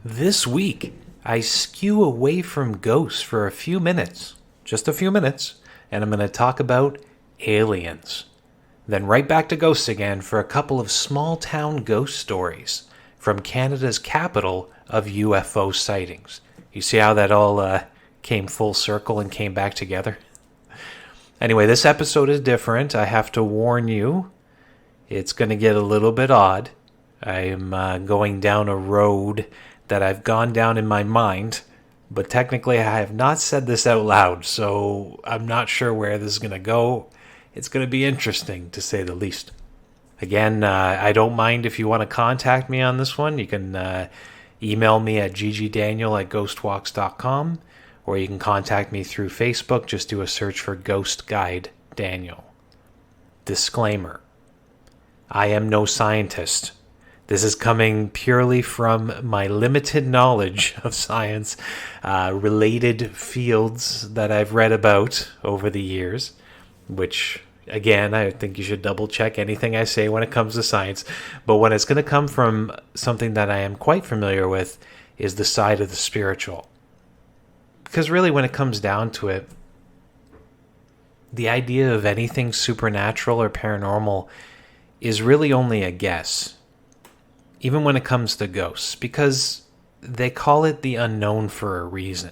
This week, I skew away from ghosts for a few minutes, just a few minutes, and I'm going to talk about aliens. Then right back to ghosts again for a couple of small town ghost stories from Canada's capital of UFO sightings. You see how that all came full circle and came back together? Anyway, this episode is different. I have to warn you, it's going to get a little bit odd. I'm going down a road that I've gone down in my mind, but technically I have not said this out loud, so I'm not sure where this is going to go. It's going to be interesting, to say the least. Again, I don't mind if you want to contact me on this one. You can email me at ggdaniel@ghostwalks.com, or you can contact me through Facebook. Just do a search for Ghost Guide Daniel. Disclaimer: I am no scientist. This is coming purely from my limited knowledge of science, related fields that I've read about over the years, which, again, I think you should double check anything I say when it comes to science. But when it's going to come from something that I am quite familiar with is the side of the spiritual. Because really, when it comes down to it, the idea of anything supernatural or paranormal is really only a guess. Even when it comes to ghosts, because they call it the unknown for a reason.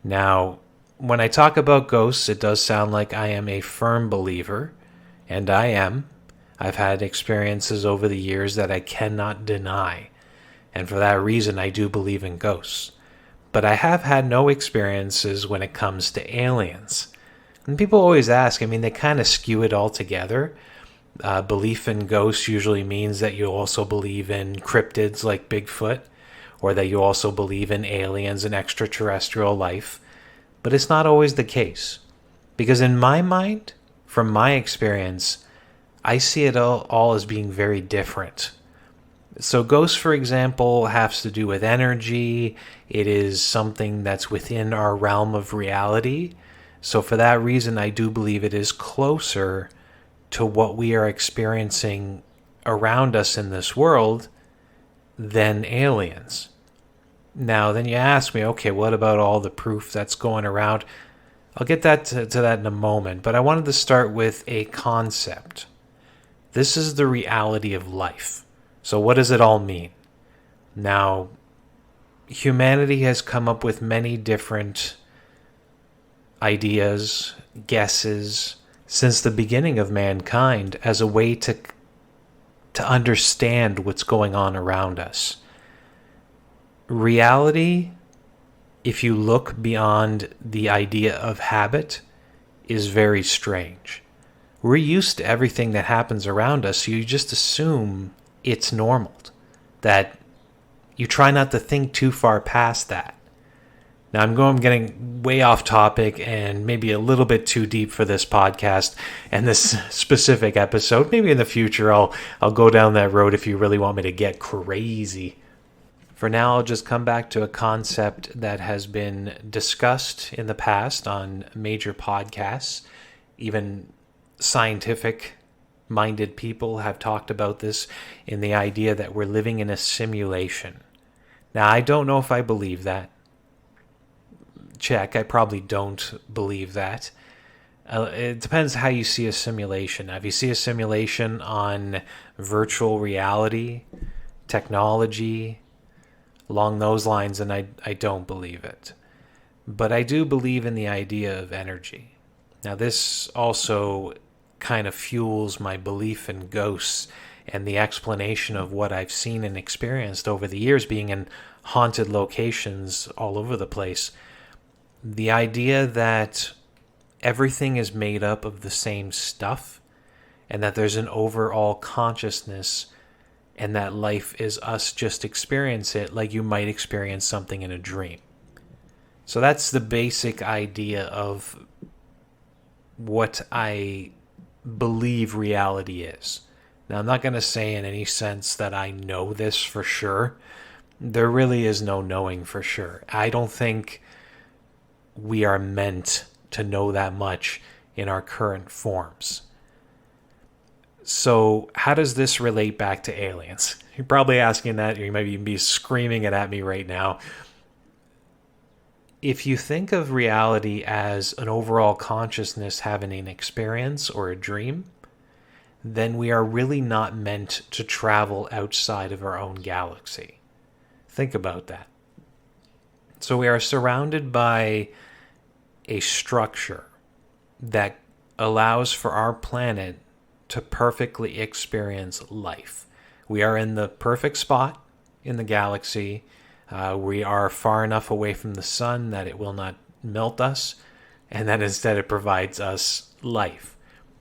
Now, when I talk about ghosts, it does sound like I am a firm believer, and I am. I've had experiences over the years that I cannot deny, and for that reason I do believe in ghosts. But I have had no experiences when it comes to aliens. And people always ask, they kind of skew it all together. Belief in ghosts usually means that you also believe in cryptids like Bigfoot, or that you also believe in aliens and extraterrestrial life. But it's not always the case. Because in my mind, from my experience, I see it all as being very different. So ghosts, for example, has to do with energy. It is something that's within our realm of reality. So for that reason, I do believe it is closer to what we are experiencing around us in this world than aliens. Now, then you ask me, okay, what about all the proof that's going around? I'll get to that in a moment, but I wanted to start with a concept. This is the reality of life. So what does it all mean? Now, humanity has come up with many different ideas, guesses, since the beginning of mankind as a way to understand what's going on around us. Reality, if you look beyond the idea of habit, is very strange. We're used to everything that happens around us, so you just assume it's normal. That you try not to think too far past that. Now, I'm getting way off topic and maybe a little bit too deep for this podcast and this specific episode. Maybe in the future I'll go down that road if you really want me to get crazy. For now, I'll just come back to a concept that has been discussed in the past on major podcasts. Even scientific-minded people have talked about this in the idea that we're living in a simulation. Now, I don't know if I believe that. Check, I probably don't believe that. It depends how you see a simulation. Now, if you see a simulation on virtual reality, technology, along those lines, then I don't believe it. But I do believe in the idea of energy. Now, this also kind of fuels my belief in ghosts and the explanation of what I've seen and experienced over the years being in haunted locations all over the place. The idea that everything is made up of the same stuff and that there's an overall consciousness and that life is us just experience it like you might experience something in a dream. So that's the basic idea of what I believe reality is. Now, I'm not going to say in any sense that I know this for sure. There really is no knowing for sure. I don't think we are meant to know that much in our current forms. So how does this relate back to aliens? You're probably asking that, or you might even be screaming it at me right now. If you think of reality as an overall consciousness having an experience or a dream, then we are really not meant to travel outside of our own galaxy. Think about that. So we are surrounded by a structure that allows for our planet to perfectly experience life. We are in the perfect spot in the galaxy. We are far enough away from the sun that it will not melt us, and that instead it provides us life.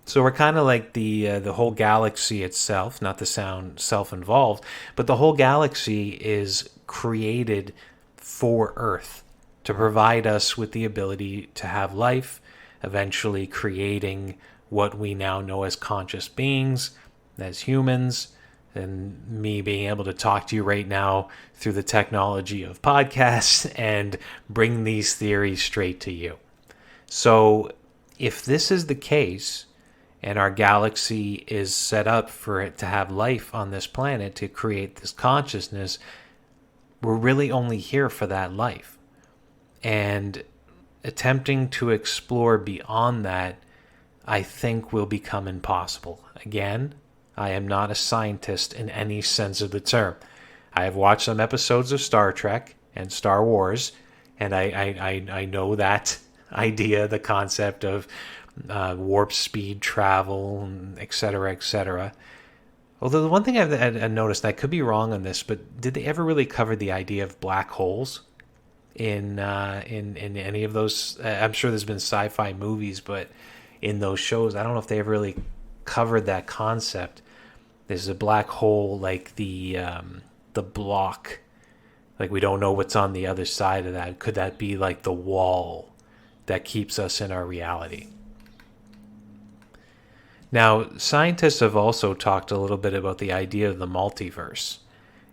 So we're kind of like the whole galaxy itself, not to sound self-involved, but the whole galaxy is created for Earth to provide us with the ability to have life, eventually creating what we now know as conscious beings, as humans, and me being able to talk to you right now through the technology of podcasts and bring these theories straight to you. So if this is the case, and our galaxy is set up for it to have life on this planet to create this consciousness, we're really only here for that life. And attempting to explore beyond that, I think, will become impossible. Again, I am not a scientist in any sense of the term. I have watched some episodes of Star Trek and Star Wars, and I know that idea, the concept of warp speed travel, etc., etc. Although the one thing I've noticed, and I could be wrong on this, but did they ever really cover the idea of black holes in any of those? I'm sure there's been sci-fi movies, but in those shows, I don't know if they ever really covered that concept. There's a black hole, like the block, like we don't know what's on the other side of that. Could that be like the wall that keeps us in our reality? Now, scientists have also talked a little bit about the idea of the multiverse.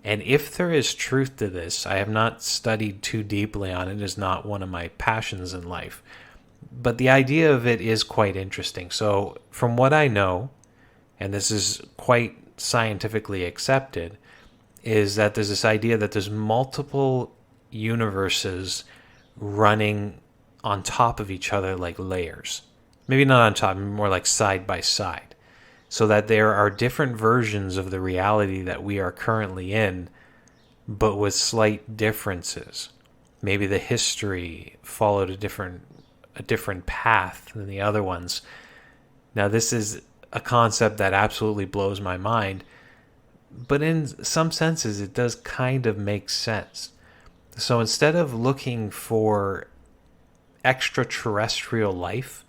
And if there is truth to this, I have not studied too deeply on it. It is not one of my passions in life. But the idea of it is quite interesting. So, from what I know, and this is quite scientifically accepted, is that there's this idea that there's multiple universes running on top of each other like layers. Maybe not on top, more like side by side. So that there are different versions of the reality that we are currently in, but with slight differences. Maybe the history followed a different path than the other ones. Now, this is a concept that absolutely blows my mind, but in some senses, it does kind of make sense. So instead of looking for extraterrestrial life,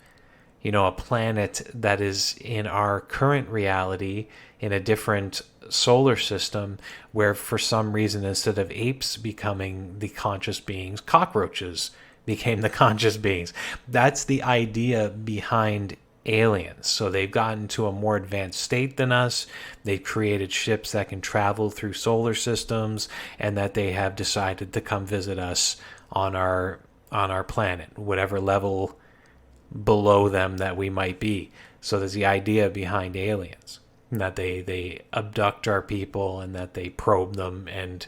a planet that is in our current reality in a different solar system, where for some reason, instead of apes becoming the conscious beings, cockroaches became the conscious beings. That's the idea behind aliens. So they've gotten to a more advanced state than us. They've created ships that can travel through solar systems, and that they have decided to come visit us on our planet, whatever level below them that we might be. So there's the idea behind aliens, that they abduct our people and that they probe them and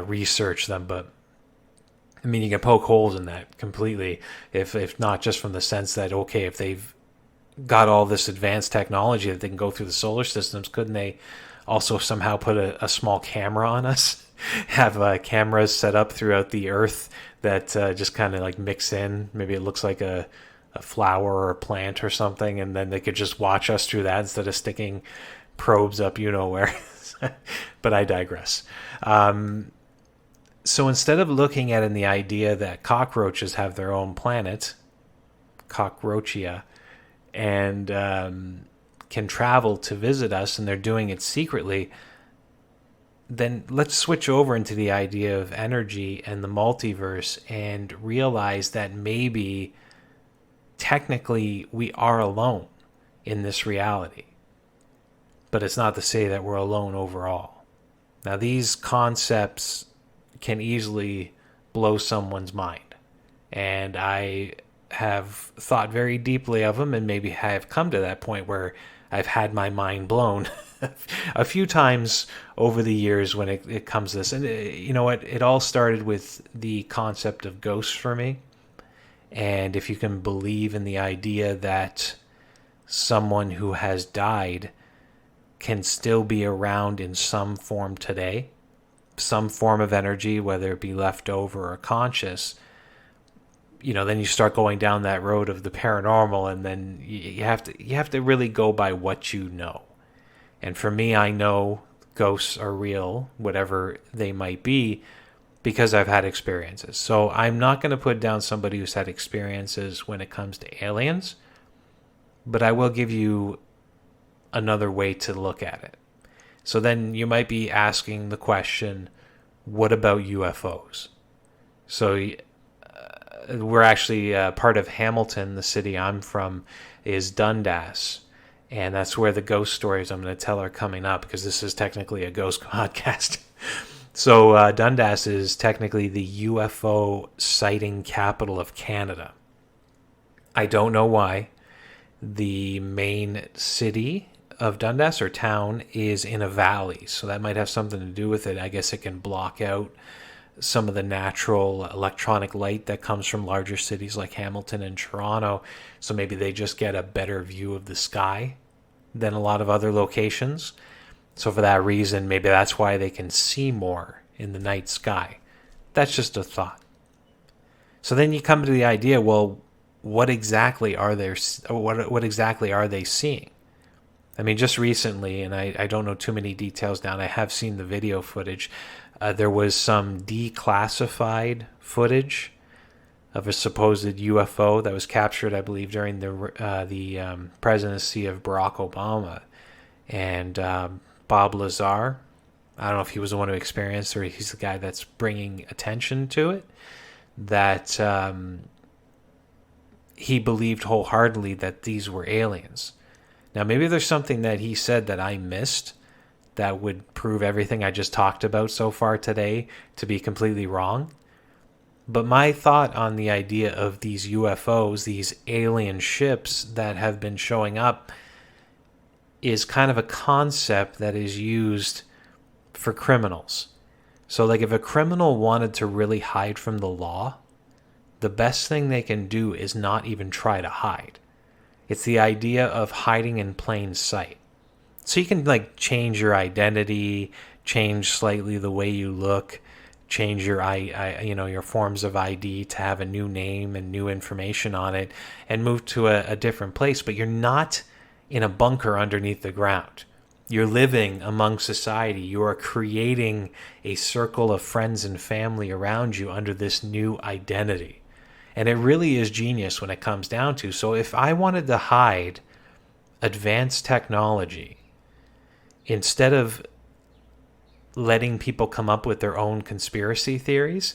research them. But I mean, you can poke holes in that completely, if not just from the sense that, okay, if they've got all this advanced technology that they can go through the solar systems, couldn't they also somehow put a small camera on us? Have cameras set up throughout the Earth that just kind of like mix in. Maybe it looks like a flower or a plant or something, and then they could just watch us through that instead of sticking probes up where. But I digress. So instead of looking at it in the idea that cockroaches have their own planet, cockroachia, and can travel to visit us, and they're doing it secretly, then let's switch over into the idea of energy and the multiverse and realize that maybe technically we are alone in this reality. But it's not to say that we're alone overall. Now, these concepts can easily blow someone's mind, and I have thought very deeply of them, and maybe have come to that point where I've had my mind blown a few times over the years when it comes to this. And you know what? It all started with the concept of ghosts for me. And if you can believe in the idea that someone who has died can still be around in some form today, some form of energy, whether it be leftover or conscious, then you start going down that road of the paranormal, and then you have to really go by what you know. And for me, I know ghosts are real, whatever they might be, because I've had experiences. So I'm not going to put down somebody who's had experiences when it comes to aliens, but I will give you another way to look at it. So then you might be asking the question, what about UFOs? So we're actually part of Hamilton, the city I'm from, is Dundas. And that's where the ghost stories I'm going to tell are coming up, because this is technically a ghost podcast. So Dundas is technically the UFO sighting capital of Canada. I don't know why. The main city of Dundas, or town, is in a valley, so that might have something to do with it. I guess it can block out some of the natural electronic light that comes from larger cities like Hamilton and Toronto, so maybe they just get a better view of the sky than a lot of other locations. So for that reason, maybe that's why they can see more in the night sky. That's just a thought. So then you come to the idea, well, what exactly are they seeing? I mean, just recently, and I don't know too many details now, and I have seen the video footage, there was some declassified footage of a supposed UFO that was captured, I believe, during the presidency of Barack Obama. And Bob Lazar, I don't know if he was the one who experienced, or he's the guy that's bringing attention to it, that he believed wholeheartedly that these were aliens. Now, maybe there's something that he said that I missed that would prove everything I just talked about so far today to be completely wrong. But my thought on the idea of these UFOs, these alien ships that have been showing up, is kind of a concept that is used for criminals. So like if a criminal wanted to really hide from the law, the best thing they can do is not even try to hide. It's the idea of hiding in plain sight. So you can like change your identity, change slightly the way you look, change your your forms of ID to have a new name and new information on it, and move to a different place. But you're not in a bunker underneath the ground. You're living among society. You are creating a circle of friends and family around you under this new identity. And it really is genius when it comes down to. So if I wanted to hide advanced technology, instead of letting people come up with their own conspiracy theories,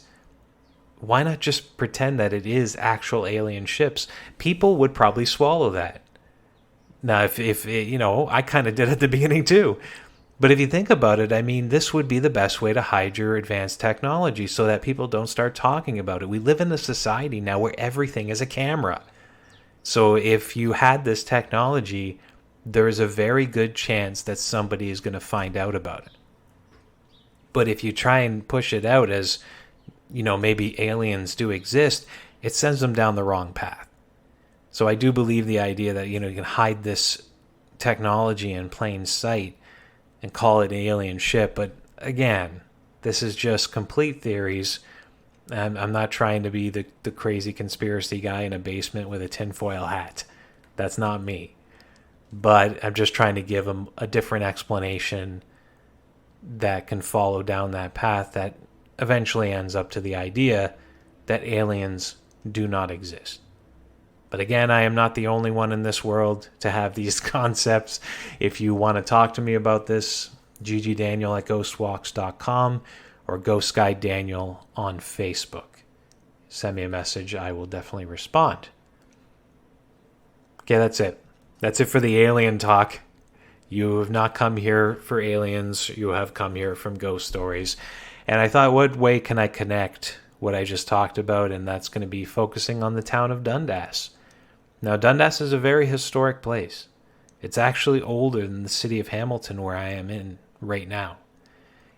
why not just pretend that it is actual alien ships? People would probably swallow that. Now, if I kind of did at the beginning too. But if you think about it, I mean, this would be the best way to hide your advanced technology so that people don't start talking about it. We live in a society now where everything is a camera. So if you had this technology, there is a very good chance that somebody is going to find out about it. But if you try and push it out as, maybe aliens do exist, it sends them down the wrong path. So I do believe the idea that, you can hide this technology in plain sight and call it an alien ship. But again, this is just complete theories. I'm not trying to be the crazy conspiracy guy in a basement with a tinfoil hat. That's not me. But I'm just trying to give them a different explanation that can follow down that path that eventually ends up to the idea that aliens do not exist. But again, I am not the only one in this world to have these concepts. If you want to talk to me about this, ggdaniel@ghostwalks.com or Ghost Guide Daniel on Facebook. Send me a message. I will definitely respond. Okay, that's it. That's it for the alien talk. You have not come here for aliens. You have come here from ghost stories. And I thought, what way can I connect what I just talked about? And that's going to be focusing on the town of Dundas. Now, Dundas is a very historic place. It's actually older than the city of Hamilton, where I am in right now.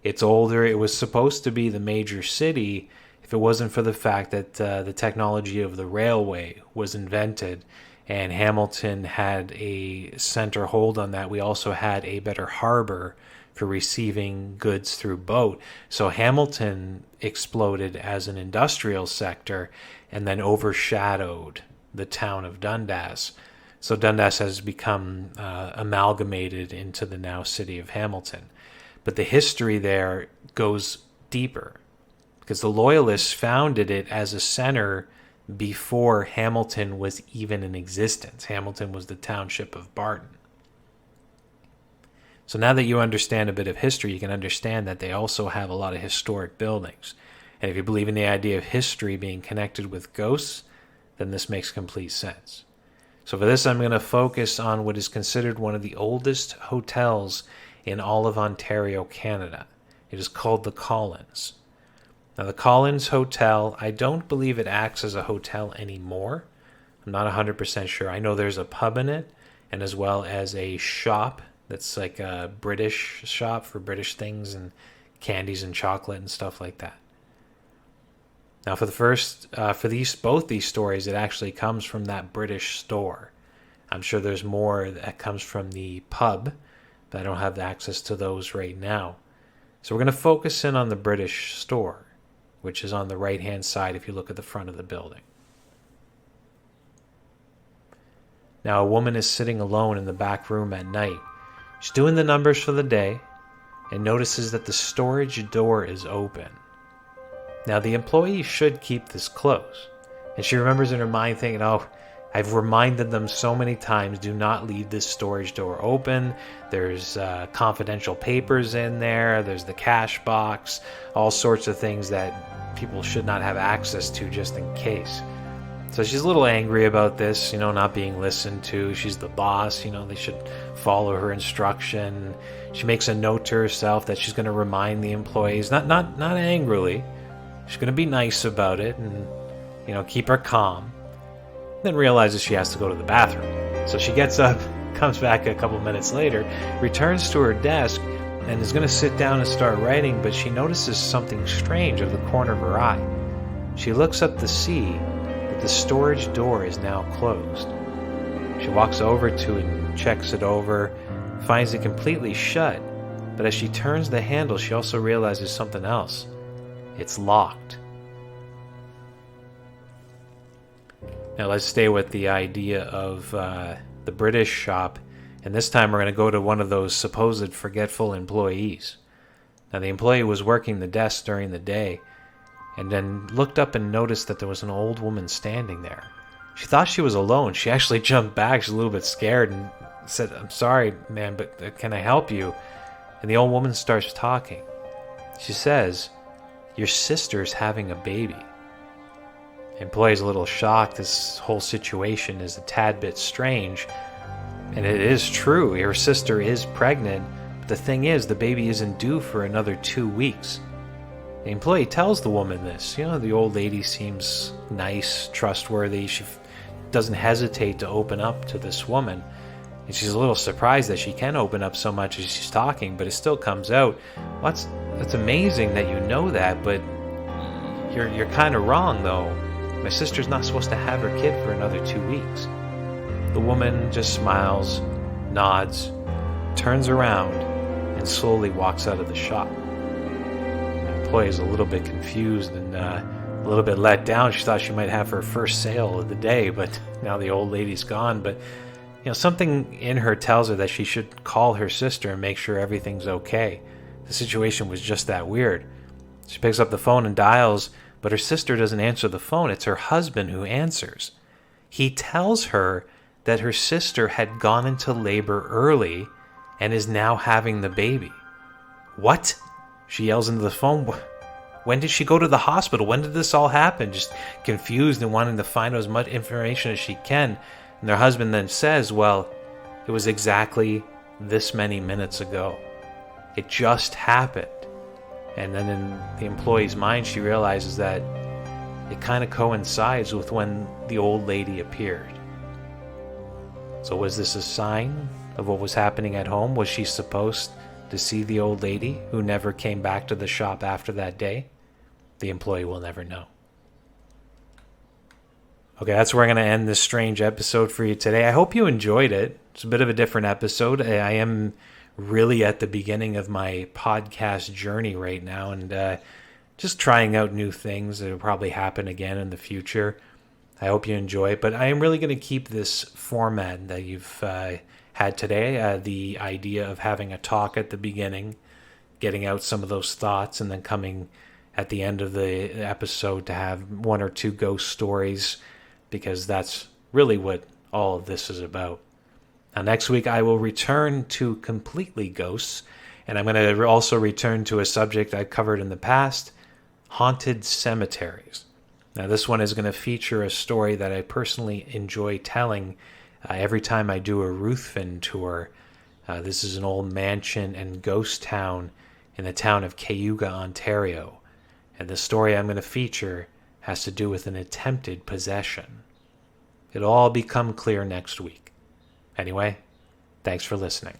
It's older. It was supposed to be the major city if it wasn't for the fact that the technology of the railway was invented and Hamilton had a center hold on that. We also had a better harbor for receiving goods through boat. So Hamilton exploded as an industrial sector and then overshadowed the town of Dundas. So Dundas has become amalgamated into the now city of Hamilton. But the history there goes deeper because the Loyalists founded it as a center before Hamilton was even in existence. Hamilton was the township of Barton. So now that you understand a bit of history, you can understand that they also have a lot of historic buildings. And if you believe in the idea of history being connected with ghosts, then this makes complete sense. So for this, I'm going to focus on what is considered one of the oldest hotels in all of Ontario, Canada. It is called the Collins. Now, the Collins Hotel, I don't believe it acts as a hotel anymore. I'm not 100% sure. I know there's a pub in it, and as well as a shop that's like a British shop for British things and candies and chocolate and stuff like that. Now, for both these stories, it actually comes from that British store. I'm sure there's more that comes from the pub, but I don't have access to those right now. So we're going to focus in on the British store, which is on the right-hand side if you look at the front of the building. Now, a woman is sitting alone in the back room at night. She's doing the numbers for the day and notices that the storage door is open. Now, the employee should keep this closed. And she remembers in her mind thinking, oh, I've reminded them so many times, do not leave this storage door open. There's confidential papers in there. There's the cash box, all sorts of things that people should not have access to just in case. So she's a little angry about this, not being listened to. She's the boss, they should follow her instruction. She makes a note to herself that she's going to remind the employees, not angrily. She's going to be nice about it and, keep her calm. Then realizes she has to go to the bathroom. So she gets up, comes back a couple minutes later, returns to her desk, and is going to sit down and start writing, but she notices something strange of the corner of her eye. She looks up to see that the storage door is now closed. She walks over to it and checks it over, finds it completely shut, but as she turns the handle, she also realizes something else. It's locked. Now let's stay with the idea of the British shop, and this time we're going to go to one of those supposed forgetful employees. Now the employee was working the desk during the day, and then looked up and noticed that there was an old woman standing there. She thought she was alone. She actually jumped back. She's a little bit scared and said, I'm sorry, man, but can I help you? And the old woman starts talking. She says, your sister's having a baby. The employee's a little shocked. This whole situation is a tad bit strange. And it is true. Her sister is pregnant. But the thing is, the baby isn't due for another 2 weeks. The employee tells the woman this. The old lady seems nice, trustworthy. She doesn't hesitate to open up to this woman. And she's a little surprised that she can open up so much as she's talking, but it still comes out. That's amazing that you know that, but you're kind of wrong, though. My sister's not supposed to have her kid for another 2 weeks. The woman just smiles, nods, turns around, and slowly walks out of the shop. The employee is a little bit confused and a little bit let down. She thought she might have her first sale of the day, but now the old lady's gone. But something in her tells her that she should call her sister and make sure everything's okay. The situation was just that weird. She picks up the phone and dials, but her sister doesn't answer the phone. It's her husband who answers. He tells her that her sister had gone into labor early and is now having the baby. What? She yells into the phone. When did she go to the hospital? When did this all happen? Just confused and wanting to find out as much information as she can. And their husband then says, well, it was exactly this many minutes ago. It just happened. And then in the employee's mind, she realizes that it kind of coincides with when the old lady appeared. So was this a sign of what was happening at home? Was she supposed to see the old lady who never came back to the shop after that day? The employee will never know. Okay, that's where I'm going to end this strange episode for you today. I hope you enjoyed it. It's a bit of a different episode. I am really at the beginning of my podcast journey right now, and just trying out new things that will probably happen again in the future. I hope you enjoy it, but I am really going to keep this format that you've had today, the idea of having a talk at the beginning, getting out some of those thoughts, and then coming at the end of the episode to have one or two ghost stories, because that's really what all of this is about. Now, next week I will return to completely ghosts, and I'm going to also return to a subject I've covered in the past, haunted cemeteries. Now, this one is going to feature a story that I personally enjoy telling every time I do a Ruthven tour. This is an old mansion and ghost town in the town of Cayuga, Ontario. And the story I'm going to feature has to do with an attempted possession. It'll all become clear next week. Anyway, thanks for listening.